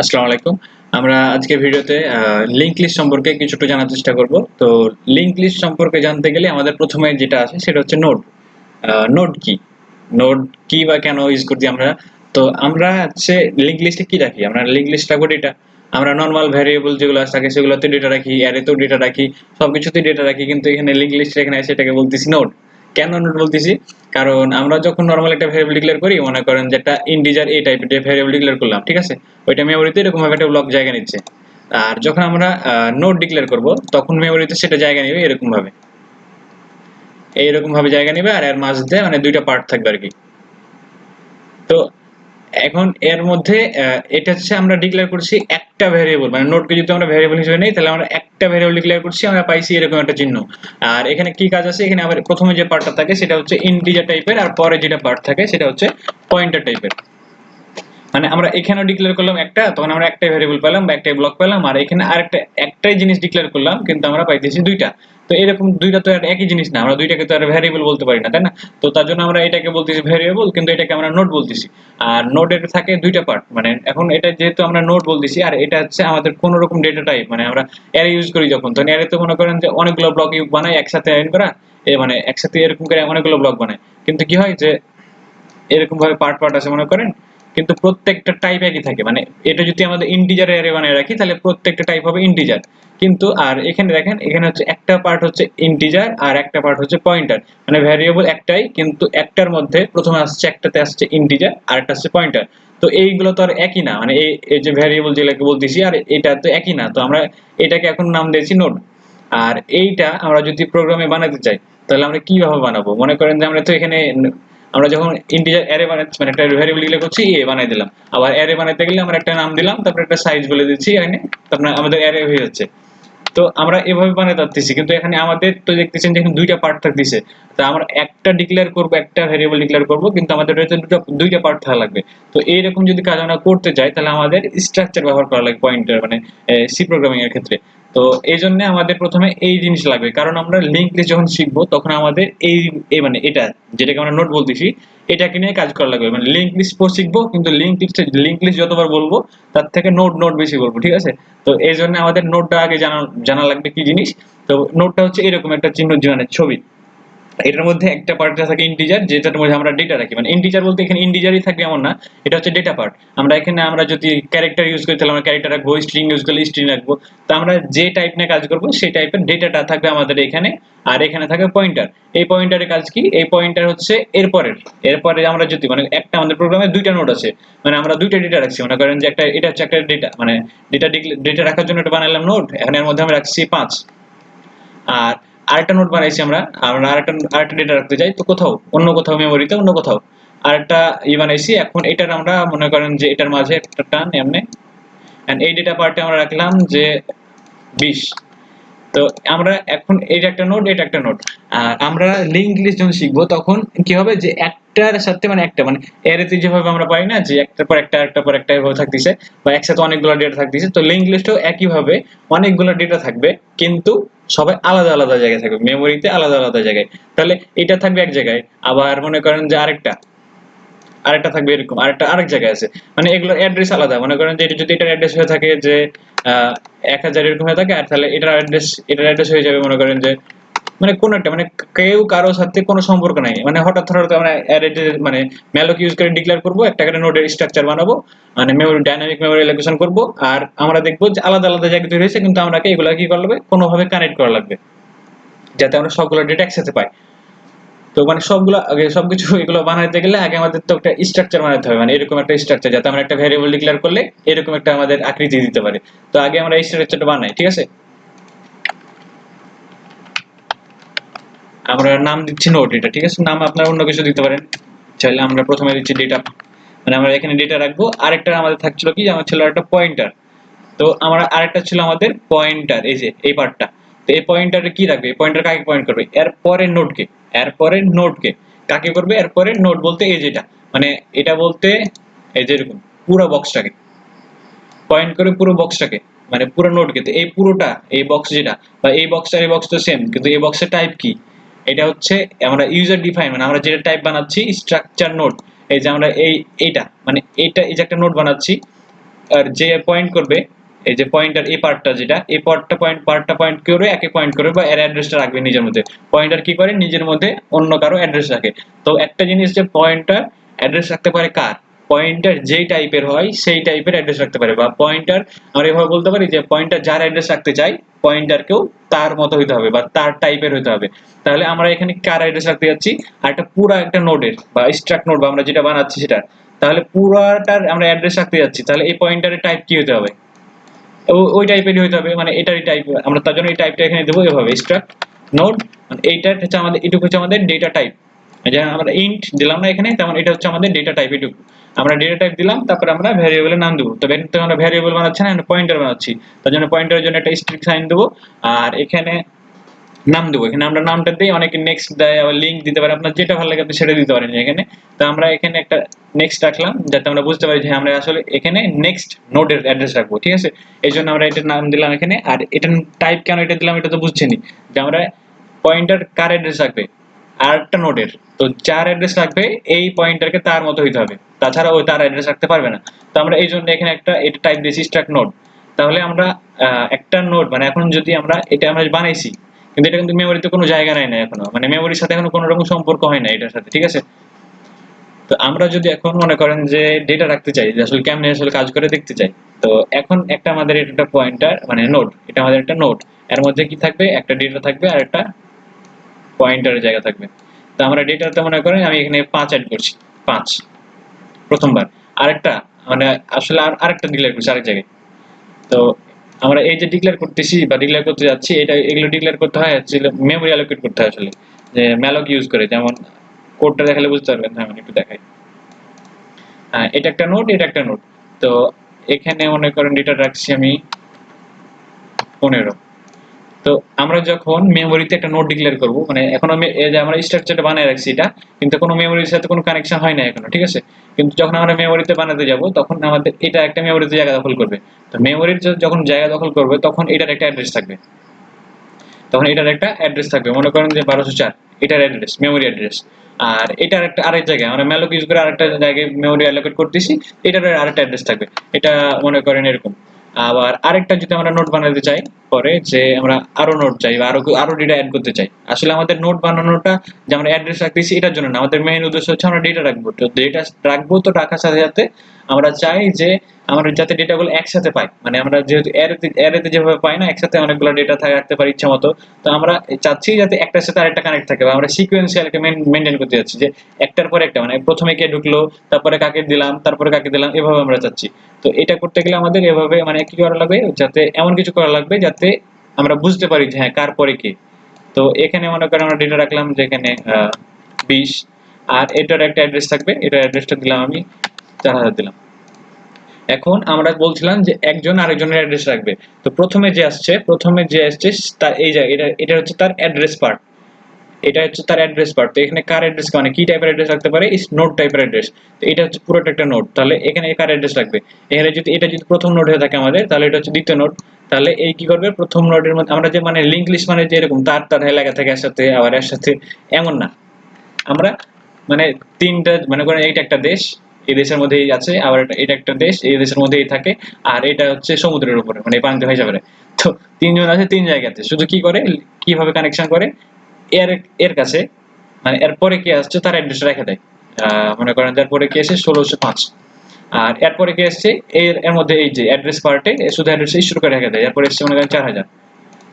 আসসালামু আলাইকুম। আমরা আজকের ভিডিওতে লিংক লিস্ট সম্পর্কে কিছুটা জানার চেষ্টা করব। তো লিংক লিস্ট সম্পর্কে জানতে গেলে আমাদের প্রথমে যেটা আসে সেটা হচ্ছে নোড। নোড কি? নোড কি বা কেন ইউজ করি আমরা? তো আমরা হচ্ছে লিংক লিস্টে কি রাখি? আমরা লিংক লিস্ট রাখবো ডেটা। আমরা নরমাল ভেরিয়েবল যেগুলো থাকে সেগুলোতে ডেটা রাখি, অ্যারেতেও ডেটা রাখি, সবকিছুতেই ডেটা রাখি। কিন্তু এখানে লিংক লিস্টে এখানে সেটাকে বলতেছি নোড। কেন নোড বলতেছি? কারণ আমরা যখন নরমাল একটা ভেরিয়েবল ডিক্লেয়ার করি, মনে করেন যে একটা ইন্টিজার a টাইপের যে ভেরিয়েবল ডিক্লেয়ার করলাম, ঠিক আছে? ওইটা মেমোরিতে এরকম ভাবে একটা ব্লক জায়গা নিচ্ছে। আর যখন আমরা নোড ডিক্লেয়ার করব তখন মেমোরিতে সেটা জায়গা নেবে এরকম ভাবে। এইরকম ভাবে জায়গা নেবে আর এর মাঝে মানে দুইটা পার্ট থাকবে আর কি। তো এখন এর মধ্যে এটা হচ্ছে আমরা ডিক্লেয়ার করছি একটা ভেরিয়েবল, মানে নোডকে যদি আমরা ভেরিয়েবল হিসেবে নেই তাহলে আমরা একটা ভেরিয়েবল ডিক্লেয়ার করছি, আমরা পাইছি এরকম একটা চিহ্ন। আর এখানে কি কাজ আছে? এখানে আবার প্রথমে যে পার্টটা থাকে সেটা হচ্ছে ইন্টিজার টাইপের, আর পরে যেটা পার্ট থাকে সেটা হচ্ছে পয়েন্টার টাইপের। মানে আমরা এখানেও ডিক্লেয়ার করলাম একটা, তখন আমরা একটাই ভেরিয়েবল পেলাম বা একটাই ব্লক পেলাম, আর এখানে আরেকটা একটাই জিনিস ডিক্লেয়ার করলাম কিন্তু আমরা পাইতেছি দুইটা। তো এরকম দুইটা তো আর একই জিনিস না, আমরা দুইটাকে তো আর ভেরিয়েবল বলতে পারি না, তাই না? তো তার জন্য আমরা এটাকে বলতেছি ভেরিয়েবল, কিন্তু এটাকে আমরা নোড বলতেছি। আর নোডের থাকে দুইটা পার্ট, মানে এখন এটা যেহেতু আমরা নোড বলতেছি আর এটা হচ্ছে আমাদের কোন রকম ডেটা টাইপ, মানে আমরা অ্যারে ইউজ করি যখন, তখন অ্যারে তো মনে করেন যে অনেকগুলো ব্লক বানাই একসাথে অ্যারেঞ্জ করা, মানে একসাথে এরকম করে অনেকগুলো ব্লক বানায়। কিন্তু কি হয় যে এরকম ভাবে পার্ট পার্ট আছে মনে করেন, কিন্তু প্রত্যেকটা টাইপ একই থাকে। মানে এটা যদি আমাদের ইন্টিজার অ্যারে বানায় রাখি তাহলে প্রত্যেকটা টাইপ হবে ইন্টিজার। কিন্তু আর এখানে দেখেন, এখানে হচ্ছে একটা পার্ট হচ্ছে ইন্টিজার আর একটা পার্ট হচ্ছে পয়েন্টার। মানে ভ্যারিয়েবল একটাই কিন্তু একটার মধ্যে প্রথমে আসছে, একটাতে আসছে ইন্টিজার আর একটা হচ্ছে পয়েন্টার। তো এইগুলো তো আর একই না, মানে এই যে ভ্যারিয়েবল যেগুলোকে বলতেছি আর এটা তো একই না, তো আমরা এটাকে এখন নাম দিয়েছি নোড। আর এইটা আমরা যদি প্রোগ্রামে বানাতে চাই তাহলে আমরা কিভাবে বানাবো? মনে করেন যে আমরা তো এখানে আমরা যখন ইন্টিজার অ্যারে বানাচ্ছি, মানে একটা ভ্যারিয়েবল ডিক্লেয়ার করছি এ বানাই দিলাম, আবার অ্যারে বানাতে গেলে আমরা একটা নাম দিলাম, তারপর একটা সাইজ বলে দিচ্ছি, এখানে তারপর আমাদের অ্যারে হয়ে যাচ্ছে। তো আমরা এভাবে বানাতে পারতেছি, কিন্তু এখানে আমাদের তো দেখতেছেন যে এখানে দুইটা পার্ট থাকতেছে। তো আমরা একটা ডিক্লেয়ার করব, একটা ভেরিয়েবল ডিক্লেয়ার করব, কিন্তু আমাদের হয়তো দুইটা পার্ট থাকা লাগবে। তো এইরকম যদি কাজ আমরা করতে চাই তাহলে আমাদের স্ট্রাকচার ব্যবহার করা লাগবে পয়েন্টার, মানে সি প্রোগ্রামিং এর ক্ষেত্রে। তো এই জন্য আমাদের প্রথমে এই জিনিস লাগবে, কারণ আমরা লিংক লিস্ট যখন শিখবো তখন আমাদের এই মানে এটা যেটাকে আমরা নোট বলতেছি এটাকে নিয়ে কাজ করা লাগবে। মানে লিংক লিস্ট পর শিখবো, কিন্তু লিংক লিস্ট যতবার বলবো তার থেকে নোট নোট বেশি বলবো, ঠিক আছে? তো এই জন্য আমাদের নোটটা আগে জানা জানা লাগবে কি জিনিস। তো নোটটা হচ্ছে এরকম একটা চিহ্ন, মানে ছবি। এটার মধ্যে একটা পার্ট থাকে ইন্টিজার, যেটার মধ্যে আমরা ডেটা রাখি। মানে ইন্টিজার বলতে এখানে ইন্টিজারই থাকবে এমন না, এটা হচ্ছে ডেটা পার্ট। আমরা এখানে আমরা যদি ক্যারেক্টার ইউজ করি তাহলে আমরা ক্যারেক্টার রাখবো, স্ট্রিং ইউজ করলে স্ট্রিং রাখবো। তো আমরা যে টাইপ নিয়ে কাজ করবো সেই টাইপের ডেটাটা থাকবে আমাদের এখানে। আর এখানে থাকবে পয়েন্টার। এই পয়েন্টারের কাজ কি? এই পয়েন্টার হচ্ছে এরপরে আমরা যদি মানে একটা আমাদের প্রোগ্রামে দুইটা নোড আছে, মানে আমরা দুইটা ডেটা রাখছি। মনে করেন যে একটা এটা হচ্ছে একটা ডেটা, মানে ডেটা রাখার জন্য একটা বানালাম নোড, এখানে এর মধ্যে আমরা রাখছি 5। আর আরেকটা নোট বানাইছি আমরা, আমরা আরেকটা ডেটা রাখতে চাই, তো কোথাও অন্য কোথাও মেমোরিতে অন্য কোথাও আরেকটা বানাইছি। এখন এটার আমরা মনে করেন যে এটার মাঝে একটা টান এমনি, এন্ড এই ডেটা পার্টে আমরা রাখলাম যে 20। তো আমরা এখন এটা একটা নোড, এটা একটা নোড। আর আমরা লিংক লিস্ট যখন শিখবো তখন কি হবে যে একটার সাথে মানে একটা মানে অ্যারেতে যেভাবে আমরা পাই না যে একটার পর একটা একটার পর একটা এভাবে থাকতেছে বা একসাথে অনেকগুলো ডেটা থাকতেছে, তো লিংক লিস্টেও একই ভাবে অনেকগুলো ডেটা থাকবে, কিন্তু সবাই আলাদা আলাদা জায়গায় থাকবে, মেমোরিতে আলাদা আলাদা জায়গায়। তাহলে এটা থাকবে এক জায়গায়, আবার মনে করেন যে আরেকটা থাকবে এরকম, আরেক জায়গায় আছে। মানে এগুলোর অ্যাড্রেস আলাদা। মনে করেন যে এটা যদি এটার অ্যাড্রেস হয়ে থাকে যে 1000 এরকম হয়ে থাকে, আর তাহলে এটার অ্যাড্রেস হয়ে যাবে মনে করেন যে মানে কোন একটা মানে কেউ কারো সাথে কোনো সম্পর্ক নাই, মানে হঠাৎ আমরা অ্যারে মানে malloc ইউজ করে ডিক্লেয়ার করব, একটা করে নোডের স্ট্রাকচার বানাবো, মানে মেমরি ডাইনামিক মেমরি অ্যালোকেশন করব। আর আমরা দেখবো যে আলাদা আলাদা জায়গায় তৈরি হয়েছে, কিন্তু আমাকে এগুলা কি করা লাগবে, কোনোভাবে কানেক্ট করা লাগবে যাতে আমরা সবগুলো ডেটা একসাথে পাই। তো মানে সবগুলো আগে সবকিছু এগুলো বানাতে গেলে আগে আমাদের তো একটা স্ট্রাকচার বানাতে হবে, মানে এরকম একটা স্ট্রাকচার যাতে আমরা একটা ভেরিয়েবল ডিক্লেয়ার করলে এরকম একটা আমাদের আকৃতি দিতে পারে। তো আগে আমরা এই স্ট্রাকচারটা বানাই, ঠিক আছে? আমরা নাম দিচ্ছি নোট, এটা ঠিক আছে, নাম আপনারা অন্য কিছু দিতে পারেন চাইলে। আমরা প্রথমে দিচ্ছি ডেটা, মানে আমরা এখানে ডেটা রাখবো। আরেকটা আমাদের থাকছিল কি, আমার ছিল একটা পয়েন্টার। তো আমরা আরেকটা ছিল আমাদের পয়েন্টার, এই যে এই পার্টটা। তো এই পয়েন্টারে কি রাখবে, এই পয়েন্টার কাকে পয়েন্ট করবে, এর পরের নোডকে। এর পরের নোডকে কাকে করবে, এর পরের নোড বলতে এই যেটা, মানে এটা বলতে এই যে এরকম পুরো বক্সটাকে পয়েন্ট করে, পুরো বক্সটাকে মানে পুরো নোডকে। তো এই পুরোটা এই বক্স যেটা বা এই বক্সটা এই বক্স তো সেম, কিন্তু এই বক্সের টাইপ কি? এটা হচ্ছে আমরা ইউজার ডিফাইন, মানে আমরা যেটা টাইপ বানাচ্ছি স্ট্রাকচার নোড। এই যে আমরা এইটা মানে এইটা এই যে একটা নোড বানাচ্ছি, আর যে পয়েন্ট করবে, এই যে পয়েন্টার এই পার্টটা যেটা এই পার্টটা পয়েন্ট করে একে পয়েন্ট করে বা এর অ্যাড্রেসটা রাখবে নিজের মধ্যে। পয়েন্টার কি করে নিজের মধ্যে অন্য কারো অ্যাড্রেস রাখে। তো একটা জিনিস যে পয়েন্টার অ্যাড্রেস রাখতে পারে কার, পয়েন্টার যেই টাইপের হয় সেই টাইপের অ্যাড্রেস রাখতে পারে। বা পয়েন্টার আমরা এভাবে বলতে পারি যে পয়েন্টার যার অ্যাড্রেস রাখতে চাই পয়েন্টারকেও তার মতো হইতে হবে বা তার টাইপের হইতে হবে। তাহলে আমরা এখানে কার অ্যাড্রেস রাখতে যাচ্ছি, আর একটা পুরো একটা নোডের বা স্ট্রাক্ট নোড বা আমরা যেটা বানাচ্ছি সেটা, তাহলে পুরাটার আমরা অ্যাড্রেস রাখতে যাচ্ছি, তাহলে এই পয়েন্টারের টাইপ কি হতে হবে, ওই টাইপেরই হইতে হবে, মানে এটারই টাইপ। আমরা তার জন্য এই টাইপটা এখানে দেবো এভাবে স্ট্রাক্ট নোড, মানে এইটা হচ্ছে আমাদের, এটুকু হচ্ছে আমাদের ডেটা টাইপ। যেমন আমরা ইন্ট দিলাম না এখানে, তেমন এটা হচ্ছে আমাদের ডেটা টাইপ। এটুকু আমরা ডেটা টাইপ দিলাম, তারপরে আমরা ভ্যারিয়েবলের নাম দেবো। তবে এখানে আমরা ভ্যারিয়েবল বানাচ্ছি না, পয়েন্টার বানাচ্ছি, তার জন্য পয়েন্টারের জন্য একটা স্ট্রিং সাইন দেবো। আর এখানে নাম দেবো, এখানে আমরা নামটা দিই, অনেকে নেক্সট দেয়, আবার লিঙ্ক দিতে পারে, আপনার যেটা ভালো লাগে আপনি সেটা দিতে পারেন এখানে। তো আমরা এখানে একটা নেক্সট রাখলাম যাতে আমরা বুঝতে পারি যে আমরা আসলে এখানে নেক্সট নোডের অ্যাড্রেস রাখবো, ঠিক আছে। এই জন্য আমরা এটার নাম দিলাম এখানে। আর এটার টাইপ কেন এটা দিলাম এটা তো বুঝছেনই, যে আমরা পয়েন্টার কার অ্যাড্রেস রাখবে, আর একটা নোডের, তো যার অ্যাড্রেস রাখবে এই পয়েন্টারকে তার মতো হইতে হবে, তাছাড়া ওই তার অ্যাড্রেস রাখতে পারবে না। তো আমরা এই জন্য এখানে একটা এটা টাইপ দিয়েছি স্ট্রাক্ট নোড। তাহলে আমরা একটা নোড, মানে এখন যদি আমরা এটা আমরা বানাইছি, কিন্তু এটা কিন্তু মেমোরিতে কোনো জায়গা নেয় না এখনো, মানে মেমোরির সাথে এখনো কোনো রকম সম্পর্ক হয় না এটার সাথে, ঠিক আছে। তো আমরা যদি এখন মনে করেন যে ডেটা রাখতে চাই, যে আসলে কেমনে আসলে কাজ করে দেখতে চাই, তো এখন একটা আমাদের এটা একটা পয়েন্টার মানে নোড, এটা আমাদের একটা নোড, এর মধ্যে কি থাকবে, একটা ডেটা থাকবে আর একটা পয়েন্টারের জায়গা থাকবে। তো আমরা ডেটাতে মনে করেন আমি এখানে 5 অ্যাড করছি, 5 প্রথমবার। আরেকটা মানে আসলে আরেকটা ডিক্লেয়ার করছি আরেক জায়গায়। তো আমরা এই যে ডিক্লেয়ার করতেছি বা ডিক্লেয়ার করতে যাচ্ছি, এটা এগুলো ডিক্লেয়ার করতে হয় আসলে মেমোরি অ্যালোকেট করতে হয় আসলে, যে ম্যালক ইউজ করে। যেমন কোডটা দেখালে বুঝতে পারবেন, হ্যাঁ মানে একটু দেখাই। এটা একটা নোড, এটা একটা নোড। তো এখানে মনে করেন ডেটা রাখছি আমি 15। তো আমরা যখন মেমোরিতে একটা নোড ডিক্লেয়ার করব, মানে এখন আমি এই যে আমরা স্ট্রাকচারটা বানায় রাখছি এটা, কিন্তু কোনো মেমোরির সাথে কোনো কানেকশন হয় না এখনো, ঠিক আছে। কিন্তু যখন আমরা মেমোরিতে বানাতে যাব তখন আমাদের এটা একটা মেমোরিতে জায়গা দখল করবে। তো মেমোরির যখন জায়গা দখল করবে তখন এটার একটা অ্যাড্রেস থাকবে, তখন এটার একটা অ্যাড্রেস থাকবে, মনে করেন যে 1204 এটার অ্যাড্রেস, মেমোরি অ্যাড্রেস। আর এটার একটা আরেক জায়গায় আমরা ম্যালক ইউজ করে আরেকটা জায়গায় মেমোরি অ্যালোকেট করতেছি, এটার আরেকটা অ্যাড্রেস থাকবে। এটা মনে করেন এরকম। আবার আরেকটা যদি আমরা নোট বানাতে চাই পরে, যে আমরা আরো নোট চাই বা আরো ডেটা অ্যাড করতে চাই, আসলে আমাদের নোট বানানোটা যে আমরা অ্যাড্রেস রাখতেছি এটার জন্য না, আমাদের মেইন উদ্দেশ্য হচ্ছে আমরা ডেটা রাখবো। তো ডেটা রাখবো, তো রাখার সাথে সাথে আমরা চাই যে আমরা যাতে ডেটাগুলো একসাথে পাই, মানে আমরা যেহেতু অ্যারেতে যেভাবে পাই না একসাথে অনেকগুলো ডেটা রাখতে পারি ইচ্ছা মতো, তো আমরা চাচ্ছি যাতে একটার সাথে আরেকটা কানেক্ট থাকে, বা আমরা সিকোয়েন্সিয়ালকে মেনটেন করতে যাচ্ছি, যে একটার পর একটা, মানে প্রথমে কে ঢুকলো তারপরে কাকে দিলাম তারপরে কাকে দিলাম, এভাবে আমরা চাচ্ছি। তো এটা করতে গেলে আমাদের এভাবে মানে কি করা লাগবে, যাতে এমন কিছু করা লাগবে যাতে আমরা বুঝতে পারি যে হ্যাঁ কার পরে কে। তো এখানে মনে করেন আমরা ডেটা রাখলাম যে এখানে 20, আর এটার একটা অ্যাড্রেস থাকবে, এটার অ্যাড্রেসটা দিলাম আমি 4000 দিলাম। এখন আমরা বলছিলাম যে একজন আরেকজনের অ্যাড্রেস রাখবে। তো প্রথমে যে আসছে তার এই জায়গা, এটা হচ্ছে তার অ্যাড্রেস পার্ট, এটা হচ্ছে তার অ্যাড্রেস পার্ট। তো এখানে কার অ্যাড্রেস মানে কি টাইপের অ্যাড্রেস রাখতে পারে, ইস নোড টাইপের অ্যাড্রেস। তো এটা হচ্ছে পুরোটা একটা নোড, তাহলে এখানে কার অ্যাড্রেস রাখবে। এখানে যদি এটা যদি প্রথম নোড হয়ে থাকে আমাদের, তাহলে এটা হচ্ছে দ্বিতীয় নোড। তাহলে এই কি করবে, প্রথম নোডের মধ্যে আমরা যে মানে লিংক লিস্ট মানে যে এরকম তার তার লেখা থাকে একসাথে, আবার এর সাথে এমন না। আমরা মানে তিনটা মনে করেন এইটা একটা দেশ, এই দেশের মধ্যেই আছে, আবার এটা একটা দেশ, এই দেশের মধ্যেই থাকে, আর এটা হচ্ছে সমুদ্রের উপরে মানে পানিতে ভেসে বেড়ায়। তো তিনজন আছে তিন জায়গাতে, শুধু কি করে কিভাবে কানেকশন করে, এর এর কাছে মানে এরপরে কি আসছে তার অ্যাড্রেস রেখে দেয়। মনে করেন তারপরে কি আসে 1605, আর এরপরে কি আসছে এর এর মধ্যে এই যে অ্যাড্রেস পার্টে শুধু অ্যাড্রেস ইস্যু করে রেখে দেয়, এরপরে এসছে মনে করেন 4000।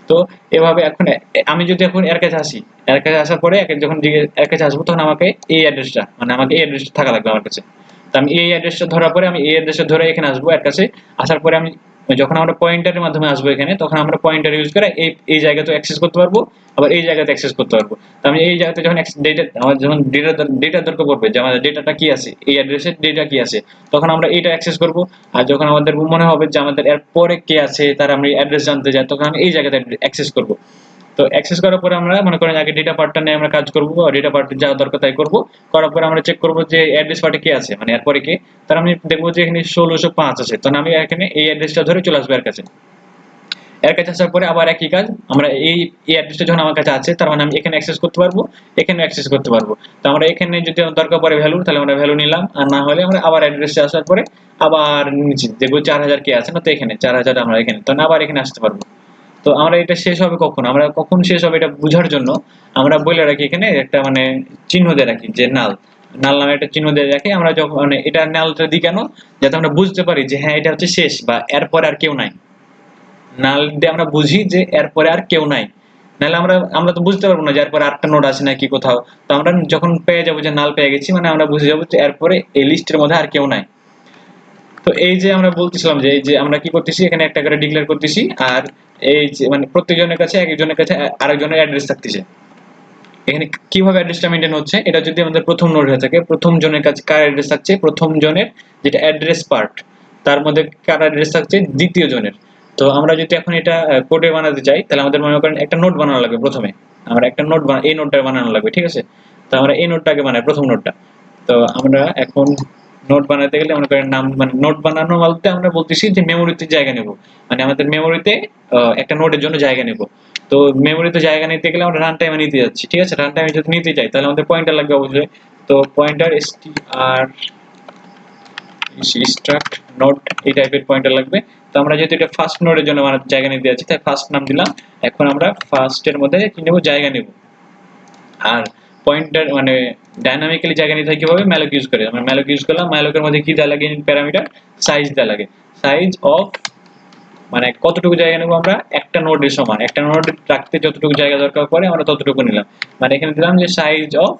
তো এভাবে এখন আমি যদি এখন এর কাছে আসি, এর কাছে আসার পরে যখন এর কাছে আসবো তখন আমাকে এই অ্যাড্রেসটা মানে আমাকে এই অ্যাড্রেসটা থাকা লাগবে আমার কাছে। তো আমি এই অ্যাড্রেসটা ধরার পরে আমি এই অ্যাড্রেসটা ধরে এখানে আসবো এর কাছে। আসার পরে আমি যখন আমরা পয়েন্টারের মাধ্যমে আসবো এখানে, তখন আমরা পয়েন্টার ইউজ করে এই জায়গাতে অ্যাক্সেস করতে পারবো, আবার এই জায়গাতে অ্যাক্সেস করতে পারবো। তো আমি এই জায়গাতে যখন ডেটা আমার যখন ডেটা দরকার পড়বে, যে আমাদের ডেটাটা কি আছে, এই অ্যাড্রেসের ডেটা কি আছে, তখন আমরা এইটা অ্যাক্সেস করব। আর যখন আমাদের মনে হবে যে আমাদের এর পরে কে আছে তার আমরা অ্যাড্রেস জানতে চাই, তখন আমি এই জায়গাতে অ্যাক্সেস করব। তো অ্যাক্সেস করার পরে আমরা মনে করেন আগে ডেটা পার্টটা নিয়ে আমরা কাজ করব, ডেটা পার্ট যা দরকার তাই করব। করার পরে আমরা চেক করব যে অ্যাড্রেস পার্টে কে আছে, মানে এরপরে কে। তার আমি দেখবো যে এখানে 1605 আছে, তখন আমি এখানে এই অ্যাড্রেসটা ধরে চলে আসবো এর কাছে। এর কাছে আসার পরে আবার একই কাজ, আমরা এই অ্যাড্রেসটা যখন আমার কাছে আছে তার মানে আমি এখানে অ্যাক্সেস করতে পারবো, এখানে অ্যাক্সেস করতে পারবো। তো আমরা এখানে যদি আমার দরকার পড়ে ভ্যালু, তাহলে আমরা ভ্যালু নিলাম, আর না হলে আমরা আবার অ্যাড্রেসে আসার পরে আবার নিচে দেখবো 4000 কে আছে না, তো এখানে 4000 আমরা এখানে, তো আবার এখানে আসতে পারবো। তো আমরা এটা শেষ হবে কখন, আমরা কখন শেষ হবে এটা বোঝার জন্য আমরা বলে রাখি এখানে একটা মানে চিহ্ন দিয়ে রাখি যে নাল, নাল নামে একটা চিহ্ন দিয়ে রাখি। আমরা যখন মানে এটা নালটা দিই কেন, যাতে আমরা বুঝতে পারি যে হ্যাঁ এটা হচ্ছে শেষ বা এরপরে আর কেউ নাই। নাল দিয়ে আমরা বুঝি যে এরপরে আর কেউ নাই, নাহলে আমরা আমরা তো বুঝতে পারবো না যে এরপরে আরেকটা নোড আছে নাকি কোথাও। তো আমরা যখন পেয়ে যাবো যে নাল পেয়ে গেছি, মানে আমরা বুঝে যাবো যে এরপরে এই লিস্টের মধ্যে আর কেউ নাই। তো এই যে আমরা বলতেছিলাম যে এই যে আমরা কি করতেছি, এখানে একটা করে ডিক্লেয়ার করতেছি, আর এই যে মানে প্রত্যেকজনের কাছে একজনের কাছে আরেকজনের অ্যাড্রেস থাকতেছে। এখানে কিভাবে অ্যাড্রেসটা মেনটেন হচ্ছে, এটা যদি আমাদের প্রথম নোড হয়ে থাকে, প্রথম জনের কাছে কার অ্যাড্রেস থাকছে, প্রথম জনের যেটা অ্যাড্রেস পার্ট, তার মধ্যে কার অ্যাড্রেস থাকছে দ্বিতীয় জনের। তো আমরা যদি এখন এটা কোডে বানাতে চাই, তাহলে আমাদের মনে করেন একটা নোট বানানো লাগবে প্রথমে, আমরা একটা নোট এই নোটটা বানানো লাগবে, ঠিক আছে। তো আমরা এই নোটটা আগে বানাই, প্রথম নোটটা। তো আমরা এখন নোট বানাতে গেলে মনে করেন নাম, মানে নোট বানানো বলতে আমরা বলতেছি যে মেমোরিতে জায়গা নেব, মানে আমাদের মেমোরিতে একটা নোটের জন্য জায়গা নেব। তো মেমোরিতে জায়গা নিতে গেলে আমরা রান টাইমে নিতে যাচ্ছি, ঠিক আছে। রান টাইমে যদি নিতে চাই তাহলে আমাদের পয়েন্টার লাগবে অবশ্যই। তো পয়েন্টার স্ট্রাক্ট নোট এই টাইপের পয়েন্টার লাগবে। তো আমরা যেহেতু এটা ফার্স্ট নোডের জন্য জায়গা নিতে যাচ্ছি, তাই ফার্স্ট নাম দিলাম। এখন আমরা ফার্স্টের মধ্যে কি নেব, জায়গা নেব। আর পয়েন্টার মানে ডাইনামিক্যালি জায়গা নিতে হয় কিভাবে, ম্যালক ইউজ করে। আমরা ম্যালক ইউজ করলাম, ম্যালকের মধ্যে কি দেওয়া লাগে প্যারামিটার, সাইজ দেওয়া লাগে। সাইজ অফ মানে কতটুকু জায়গা নেব আমরা, একটা নোডের সমান, একটা নোড রাখতে যতটুকু জায়গা দরকার পড়ে আমরা ততটুকু নিলাম। মানে এখানে দিলাম যে সাইজ অফ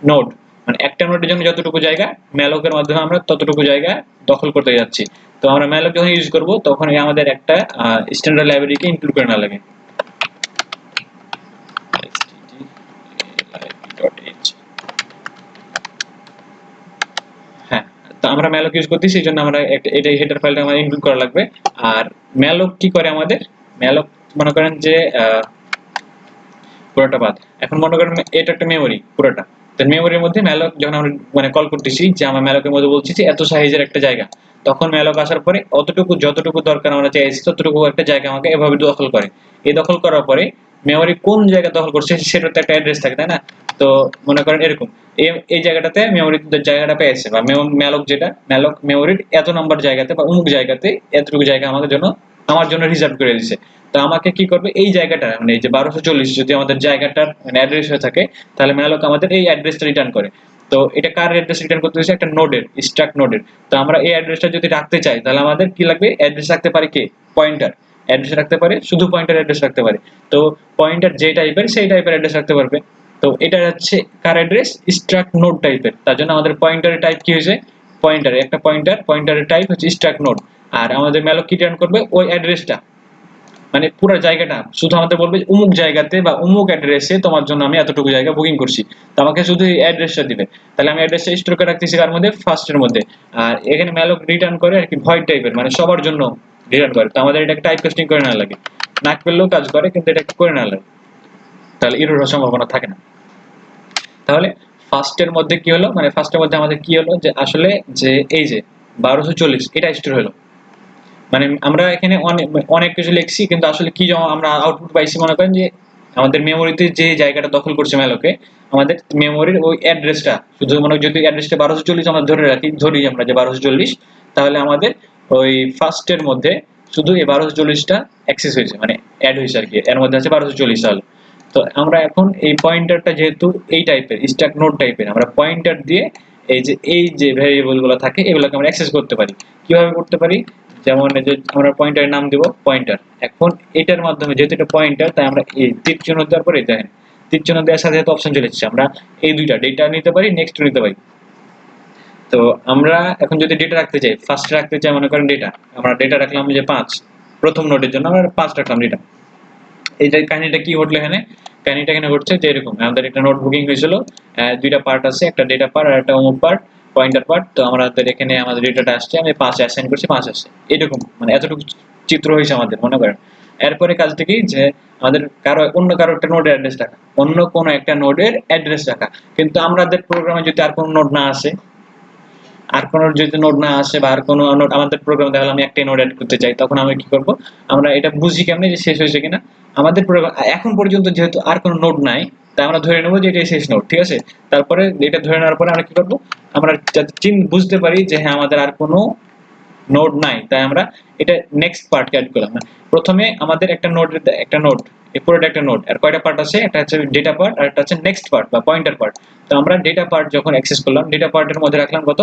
নোড, মানে একটা নোডের জন্য যতটুকু জায়গা, ম্যালকের মাধ্যমে আমরা ততটুকু জায়গা দখল করতে যাচ্ছি। তো আমরা ম্যালক যখন ইউজ করব তখন আমাদের একটা স্ট্যান্ডার্ড লাইব্রেরিকে ইনক্লুড করে না লাগে। হ্যাঁ, তো আমরা malloc ইউজ করতেছি, এই জন্য আমরা এটা হেডার ফাইলটা আমাদের ইনক্লুড করা লাগবে। আর malloc কি করে আমাদের, malloc মনে করেন যে পুরোটা বাদ, এখন মনে করেন এটা একটা মেমোরি পুরোটা। তো মেমোরির মধ্যে malloc যখন আমরা মানে কল করতেছি, যে আমরা malloc এর মধ্যে বলছি যে এত সাইজের একটা জায়গা, তখন malloc আসার পরে অতটুকু যতটুকু দরকার আমরা চাইছি ততটুকু একটা জায়গা আমাকে এভাবে দখল করে। এই দখল করার পরে মেমোরি কোন জায়গা দখল করছে সেটার তো একটা অ্যাড্রেস থাকে, তাই না। তো মনে করেন এরকম এই জায়গাটাতে মেমোরির জায়গাটা পেয়েছে, বা malloc যেটা malloc মেমোরির এত নাম্বার জায়গাতে বা অমুক জায়গাতে এতটুকু জায়গা আমাদের জন্য আমার জন্য রিজার্ভ করে দিয়েছে। তো আমাকে কি করবে, এই জায়গাটা মানে এই যে 1240 যদি আমাদের জায়গাটার মানে অ্যাড্রেস হয়ে থাকে, তাহলে malloc আমাদের এই অ্যাড্রেসটা রিটার্ন করে। তো এটা কার অ্যাড্রেস রিটার্ন করতে হচ্ছে, একটা নোডের, স্ট্রাক্ট নোডের। তো আমরা এই অ্যাড্রেসটা যদি রাখতে চাই তাহলে আমাদের কি লাগবে, অ্যাড্রেস রাখতে পারি কে, পয়েন্টার অ্যাড্রেস রাখতে পারে, শুধু পয়েন্টার অ্যাড্রেস রাখতে পারে। তো পয়েন্টার যে টাইপের সেই টাইপের অ্যাড্রেস রাখতে পারবে। তো এটা হচ্ছে কার অ্যাড্রেস, স্ট্রাক্ট নোড টাইপের। তার জন্য আমাদের পয়েন্টারের টাইপ কি হয়েছে, পয়েন্টার একটা পয়েন্টারের টাইপ হচ্ছে স্ট্রাক্ট নোড। আর আমাদের malloc কি রিটার্ন করবে, ওই অ্যাড্রেসটা, মানে পুরো জায়গাটা শুধু আমাদের বলবে অমুক জায়গাতে বা অমুক অ্যাড্রেসে তোমার জন্য আমি এতটুকু জায়গা বুকিং করছি। তো আমাকে শুধু এই অ্যাড্রেসটা দিবে। তাহলে আমি অ্যাড্রেসটা স্টোর করে রাখতেছি কার মধ্যে, ফার্স্টের মধ্যে। আর এখানে malloc রিটার্ন করে আর কি ভয়েড টাইপের, মানে সবার জন্য রিটার্ন করে। তো আমাদের এটাকে টাইপ কাস্টিং করে না লাগে, না করলেও কাজ করে, কিন্তু এটা করে না লাগে, তাহলে এরর হওয়ার সম্ভাবনা থাকে না। তাহলে ফার্স্টের মধ্যে কি হলো, মানে ফার্স্টের মধ্যে আমাদের কি হলো যে আসলে যে এই যে 1240 এটা স্টোর হলো। মানে আমরা এখানে অনেক অনেক কিছু লিখছি, কিন্তু আসলে কি আমরা আউটপুট পাইছি, মনে করেন যে আমাদের মেমোরিতে যে জায়গাটা দখল করছে malloc-এ, আমাদের মেমোরির ওই অ্যাড্রেসটা শুধু, মানে যদি অ্যাড্রেসটা 1240 আমরা ধরি আমরা যে 1240, তাহলে আমাদের ওই ফার্স্টের মধ্যে শুধু এই 1240টা অ্যাক্সেস হয়েছে, মানে অ্যাড হয়েছে আর কি, এর মধ্যে আছে 1240 সাল। তো আমরা এখন এই পয়েন্টারটা যেহেতু এই টাইপের স্ট্যাক নোড টাইপের, আমরা পয়েন্টার দিয়ে এই যে ভেরিয়েবল গুলো থাকে এগুলোকে আমরা অ্যাক্সেস করতে পারি। কিভাবে করতে পারি, যেমন এই যে আমরা পয়েন্টারের নাম দিব পয়েন্টার। এখন এটার মাধ্যমে যেহেতু এটা পয়েন্টার, তাই আমরা এই তীর চিহ্ন দেওয়ার পরে দেখেন তীর চিহ্ন দেওয়ার সাথে সাথে অপশন চলে এসেছে, আমরা এই দুইটা ডেটা নিতে পারি, নেক্সট নিতে পারি। তো আমরা এখন যদি ডেটা রাখতে চাই, ফার্স্ট রাখতে চাই মনে করেন ডেটা, আমরা ডেটা রাখলাম যে 5, প্রথম নোডের জন্য আমরা 5 রাখলাম ডেটা। এইটা কাহিনীটা কি ঘটলো এখানে, কাহিনীটা এখানে ঘটছে যে এরকম আমাদের একটা নোট বুকিং হয়েছিল, দুইটা পার্ট আছে, একটা ডেটা পার্ট আর একটা অমুক পার্ট, পয়েন্টার পার্ট। তো আমাদের এখানে আমাদের ডেটাটা আসছে, আমি 5 অ্যাসাইন করছি, 5 আসছে, এরকম মানে এতটুকু চিত্র হয়েছে আমাদের, মনে করেন। এরপরে কাজটা কি, যে আমাদের অন্য কারো একটা নোডের অ্যাড্রেস রাখা, অন্য কোনো একটা নোডের অ্যাড্রেস রাখা। কিন্তু আমাদের প্রোগ্রামে যদি আর কোনো নোড না আসে, আর কোনো যদি নোড না আসে বা আর কোনো নোড আমাদের প্রোগ্রাম দেখালে আমি একটাই নোড অ্যাড করতে চাই, তখন আমি কি করব, আমরা এটা বুঝি কেমনে যে শেষ হয়েছে কিনা। আমাদের প্রোগ্রাম এখন পর্যন্ত যেহেতু আর কোনো নোড নাই, তাই আমরা ধরে নেব যে এটাই শেষ নোড, ঠিক আছে। তারপরে এটা ধরে নেওয়ার পরে আমরা কি করব, আমরা যাতে বুঝতে পারি যে হ্যাঁ আমাদের আর কোনো নোড নাই, তাই আমরা এটা নেক্সট পার্টকে অ্যাড করলাম। প্রথমে আমাদের একটা নোড এই পুরোটা একটা নোড, আর কয়টা পার্ট আছে, একটা হচ্ছে ডেটা পার্ট আর একটা হচ্ছে নেক্সট পার্ট বা পয়েন্টার পার্ট। তো আমরা ডেটা পার্ট যখন অ্যাক্সেস করলাম, ডেটা পার্টের মধ্যে রাখলাম কত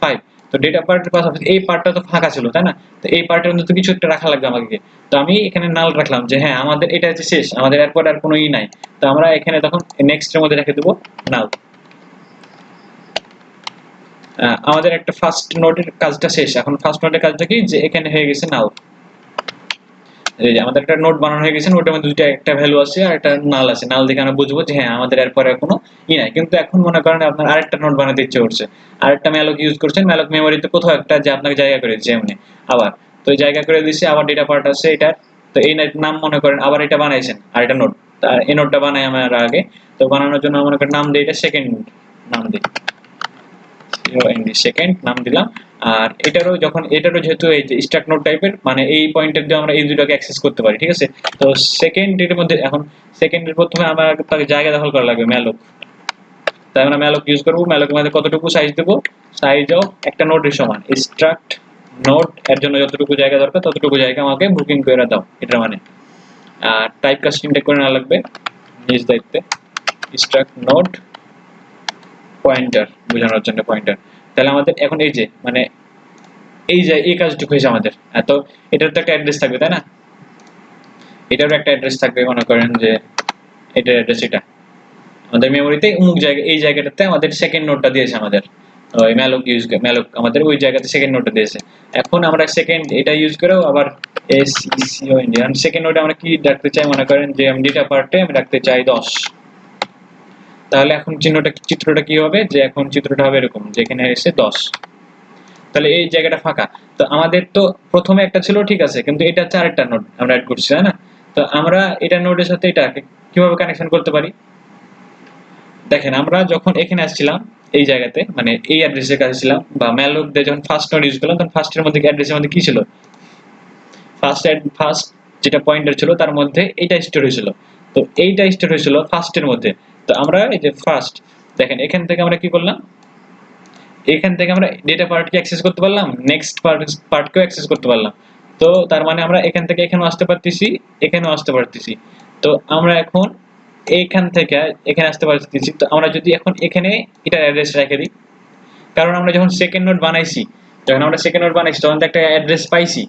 5। তো ডেটা পার্টের পাশাপাশি এই পার্টটা তো ফাঁকা ছিল, তাই না? তো এই পার্টের মধ্যে তো কিছু একটা রাখা লাগবে আমাকে। তো আমি এখানে নাল রাখলাম যে হ্যাঁ আমাদের এটা হচ্ছে শেষ, আমাদের এরপর আর কোনো নাই। তো আমরা এখানে তখন নেক্সট এর মধ্যে রেখে দেবো নাল। আমাদের একটা ফার্স্ট নোডের কাজটা শেষ। এখন ফার্স্ট নোডের কাজটা কি, যে এখানে হয়ে গেছে নাল। এই যে আমাদের একটা নোড বানানো হয়ে গেছে, নোটের মধ্যে দুইটা একটা ভ্যালু আছে আর একটা নাল আছে। নাল দেখে আমরা বুঝবো যে হ্যাঁ আমাদের এরপরে আর কোনো নাই। কিন্তু এখন মনে করেন আপনার আরেকটা নোড বানাতে ইচ্ছে করছে, আরেকটা ম্যালক ইউজ করছেন, ম্যালক মেমোরিতে কোথাও একটা যে আপনাকে জায়গা করে দিচ্ছে এমনি আবার। তো এই জায়গা করে দিচ্ছে, আবার ডেটা পার্ট আছে এটার। তো এই নাম মনে করেন আবার এটা বানাইছেন আর এটা নোড, আর এই নোডটা বানাই আমরা আগে। তো বানানোর জন্য মনে করেন নাম দিই, এটা সেকেন্ড নাম দিই, সেকেন্ড নাম দিলাম। আর এটারও যেহেতু এই যে স্ট্রাক্ট নোড টাইপের, মানে এই পয়েন্টার দিয়ে আমরা এই দুটোকে অ্যাক্সেস করতে পারি, ঠিক আছে। তো সেকেন্ড এর মধ্যে এখন সেকেন্ডের প্রথমে আমরা তাকে জায়গা দখল করা লাগবে ম্যালক। তাই আমরা ম্যালক ইউজ করবো। ম্যালকের মধ্যে কতটুকু সাইজ দেবো, সাইজ অফ একটা নোডের সমান স্ট্রাক্ট নোড, এর জন্য যতটুকু জায়গা দরকার ততটুকু জায়গা আমাকে বুকিং করে দাও, এটা মানে। আর টাইপ কাস্টিংটা করে নেওয়া লাগবে নিজ দায়িত্বে, স্ট্রাক্ট নোড পয়েন্টার বোঝানোর জন্য পয়েন্টার। তাহলে আমাদের এখন এই যে মানে এই কাজটুকু হয়েছে আমাদের। তো এটার তো একটা অ্যাড্রেস থাকবে, তাই না? এটারও একটা অ্যাড্রেস থাকবে, মনে করেন যে এটার অ্যাড্রেস এটা আমাদের মেমোরিতে অমুক জায়গা, এই জায়গাটাতে আমাদের সেকেন্ড নোটটা দিয়েছে আমাদের ওই ম্যালক আমাদের ওই জায়গাতে সেকেন্ড নোটটা দিয়েছে। এখন আমরা সেকেন্ড এটা ইউজ করেও আবার এসইসিও ইন্ডিয়ান সেকেন্ড নোটে আমরা কি রাখতে চাই, মনে করেন যে আমি ডেটা পার্টে আমি রাখতে চাই 10। তাহলে এখন চিত্রটা কি হবে, যে এখন চিত্রটা হবে এরকম যে এখানে এসে 10। তাহলে এই জায়গাটা ফাঁকা। তো আমাদের তো প্রথমে একটা ছিল, ঠিক আছে, কিন্তু এটা হচ্ছে আরেকটা নোড আমরা অ্যাড করছি, তাই না? তো আমরা এটা নোডের সাথে এটা কিভাবে কানেকশন করতে পারি, দেখেন আমরা যখন এখানে আসছিলাম এই জায়গাতে, মানে এই অ্যাড্রেসের কাছে ছিলাম বা ম্যালক দিয়ে যখন ফার্স্ট নোড ইউজ করলাম, তখন ফার্স্টের মধ্যে অ্যাড্রেসের মধ্যে কি ছিল, ফার্স্ট যেটা পয়েন্টার ছিল তার মধ্যে এইটা স্টোর হয়েছিল। তো এইটা স্টোর হয়েছিল ফার্স্টের মধ্যে। তো আমরা এই যে ফার্স্ট, দেখেন এখান থেকে আমরা কি করলাম, এখান থেকে আমরা ডেটা পার্টকে অ্যাক্সেস করতে পারলাম, নেক্সট পার্টকেও অ্যাক্সেস করতে পারলাম। তো তার মানে আমরা এখান থেকে এখানেও আসতে পারতেছি, এখানেও আসতে পারতেছি। তো আমরা এখন এইখান থেকে এখানে আসতে পারতেছি। তো আমরা যদি এখন এখানে এটার অ্যাড্রেস রেখে দিই, কারণ আমরা যখন সেকেন্ড নোড বানাইছি, তখন তো একটা অ্যাড্রেস পাইছি।